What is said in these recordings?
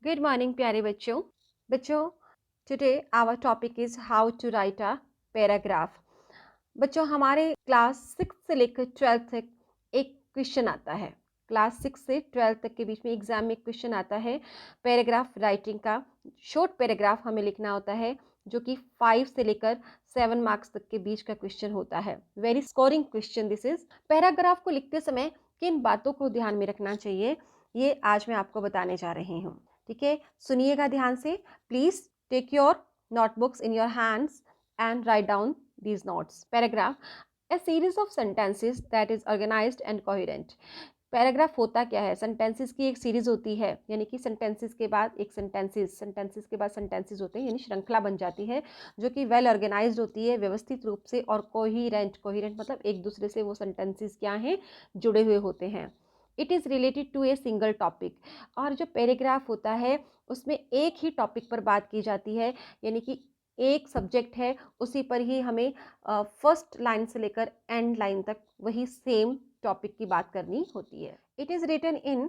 Good morning प्यारे बच्चों। बच्चों, today our topic is how to write a paragraph. बच्चों, हमारे क्लास 6 से लेकर 12 तक एक क्वेश्चन आता है। क्लास 6 से 12 तक के बीच में एग्जाम में एक क्वेश्चन आता है पैराग्राफ राइटिंग का। शॉर्ट पैराग्राफ हमें लिखना होता है जो कि 5 से लेकर 7 मार्क्स तक के बीच का क्वेश्चन होता है। Very scoring question this is. Paragraph को लिखते समय किन बातों को ध्यान में रखना चाहिए, ये आज मैं आपको बताने जा रही हूँ। ठीक है, सुनिएगा ध्यान से। Please take your notebooks in your hands and write down these notes. Paragraph, a series of sentences that is organized and coherent. Paragraph होता क्या है? सेंटेंसेस की एक सीरीज होती है, यानी कि सेंटेंसेस के बाद एक सेंटेंसेस के बाद सेंटेंसेस होते हैं, यानी श्रृंखला बन जाती है जो कि वेल ऑर्गेनाइज्ड होती है, व्यवस्थित रूप से, और कोहिरेंट मतलब एक दूसरे से वो सेंटेंसेस क्या हैं, जुड़े हुए होते हैं। It is related to a single topic. और जो पैराग्राफ होता है उसमें एक ही टॉपिक पर बात की जाती है, यानी कि एक सब्जेक्ट है, उसी पर ही हमें फर्स्ट लाइन से लेकर एंड लाइन तक वही सेम टॉपिक की बात करनी होती है। It is written in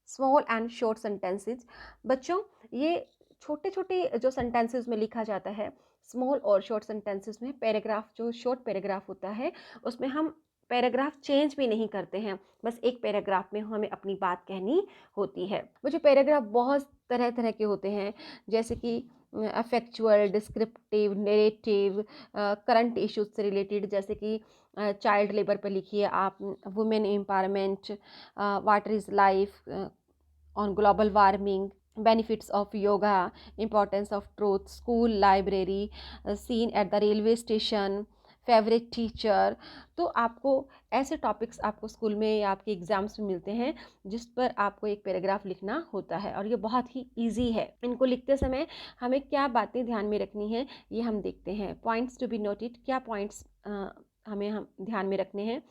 small and short sentences. बच्चों, ये छोटे छोटे जो सेंटेंसेस में लिखा जाता है, स्मॉल और शॉर्ट सेंटेंसेस में, पैराग्राफ जो शॉर्ट पैराग्राफ होता है उसमें हम पैराग्राफ चेंज भी नहीं करते हैं, बस एक पैराग्राफ में हमें अपनी बात कहनी होती है। वो जो पैराग्राफ बहुत तरह तरह के होते हैं, जैसे कि अफेक्चुअल, डिस्क्रिप्टिव, नरेटिव, करंट इश्यूज से रिलेटेड, जैसे कि चाइल्ड लेबर पर लिखिए आप, women empowerment, water is life, on global warming, benefits of yoga, importance of truth, school library, scene at the railway station, favourite teacher. तो आपको ऐसे टॉपिक्स आपको स्कूल में या आपके एग्जाम्स में मिलते हैं जिस पर आपको एक पैराग्राफ लिखना होता है, और ये बहुत ही इजी है। इनको लिखते समय हमें क्या बातें ध्यान में रखनी है ये हम देखते हैं। पॉइंट्स टू बी नोटेड, क्या पॉइंट्स हम ध्यान में रखने हैं।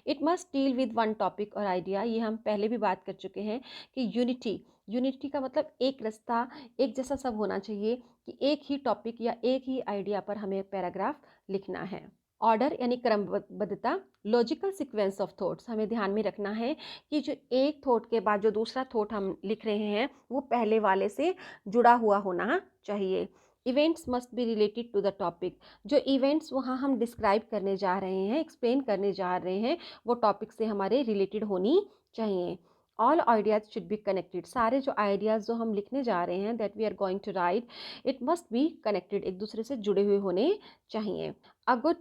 It must deal with one topic और आइडिया, ये हम पहले भी बात कर चुके हैं कि यूनिटी का मतलब एक रास्ता, एक जैसा सब होना चाहिए, कि एक ही टॉपिक या एक ही आइडिया पर हमें पैराग्राफ लिखना है। ऑर्डर यानी क्रमबद्धता, लॉजिकल सीक्वेंस ऑफ थॉट्स, हमें ध्यान में रखना है कि जो एक थॉट के बाद जो दूसरा थॉट हम लिख रहे हैं वो पहले वाले से जुड़ा हुआ होना चाहिए। Events must be related to the topic, जो इवेंट्स वहाँ हम डिस्क्राइब करने जा रहे हैं, एक्सप्लेन करने जा रहे हैं, वो टॉपिक से हमारे रिलेटेड होनी चाहिए। All ideas should be connected, सारे जो आइडियाज़ जो हम लिखने जा रहे हैं, that we are going to write, it must be connected, एक दूसरे से जुड़े हुए होने चाहिए। A good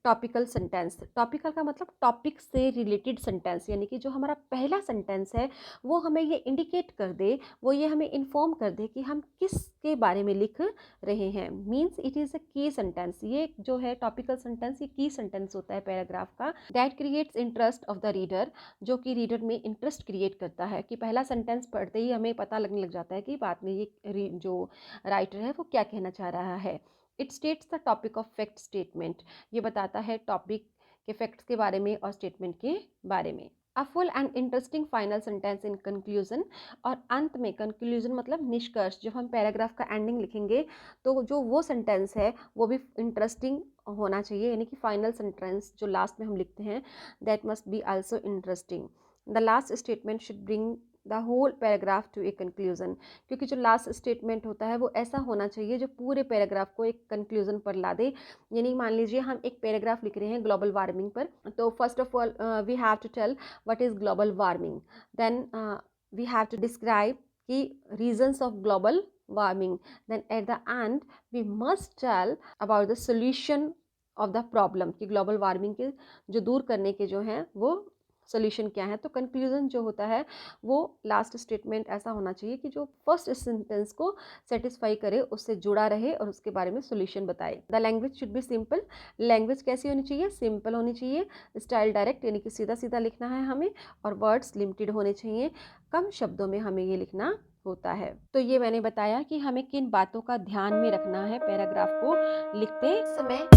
topical sentence, topical का मतलब टॉपिक से रिलेटेड सेंटेंस, यानी कि जो हमारा पहला सेंटेंस है वो हमें ये इंडिकेट कर दे, वो ये हमें इन्फॉर्म कर दे कि हम किसके बारे में लिख रहे हैं। मीन्स इट इज़ अ की सेंटेंस। ये जो है टॉपिकल सेंटेंस, ये की सेंटेंस होता है पैराग्राफ का। That creates interest of the reader, जो कि रीडर में इंटरेस्ट क्रिएट करता है, कि पहला सेंटेंस पढ़ते ही हमें पता लगने लग जाता है कि बाद में ये जो राइटर है वो क्या कहना चाह रहा है। It states the topic of fact statement, ये बताता है टॉपिक के फैक्ट्स के बारे में और स्टेटमेंट के बारे में। A full and interesting final sentence in conclusion, और अंत में, कंक्लूजन मतलब निष्कर्ष, जब हम पैराग्राफ का एंडिंग लिखेंगे तो जो वो सेंटेंस है वो भी इंटरेस्टिंग होना चाहिए, यानी कि फाइनल सेंटेंस जो लास्ट में हम लिखते हैं that must be also interesting. The last statement should bring the whole paragraph to a conclusion, क्योंकि जो लास्ट स्टेटमेंट होता है वो ऐसा होना चाहिए जो पूरे पैराग्राफ को एक कंक्लूजन पर ला दे। यानी मान लीजिए हम एक पैराग्राफ लिख रहे हैं ग्लोबल वार्मिंग पर, तो first of all we have to tell what is global warming, then we have to describe की reasons of global warming, then at the end we must tell about the solution of the problem, कि global warming के जो दूर करने के जो हैं वो सोल्यूशन क्या है। तो कंक्लूजन जो होता है वो लास्ट स्टेटमेंट ऐसा होना चाहिए कि जो फर्स्ट सेंटेंस को सेटिस्फाई करे, उससे जुड़ा रहे और उसके बारे में सोल्यूशन बताए। The language should be simple, language कैसी होनी चाहिए, सिंपल होनी चाहिए। स्टाइल डायरेक्ट, यानी कि सीधा सीधा लिखना है हमें, और वर्ड्स लिमिटेड होने चाहिए, कम शब्दों में हमें ये लिखना होता है। तो ये मैंने बताया कि हमें किन बातों का ध्यान में रखना है पैराग्राफ को लिखते समय।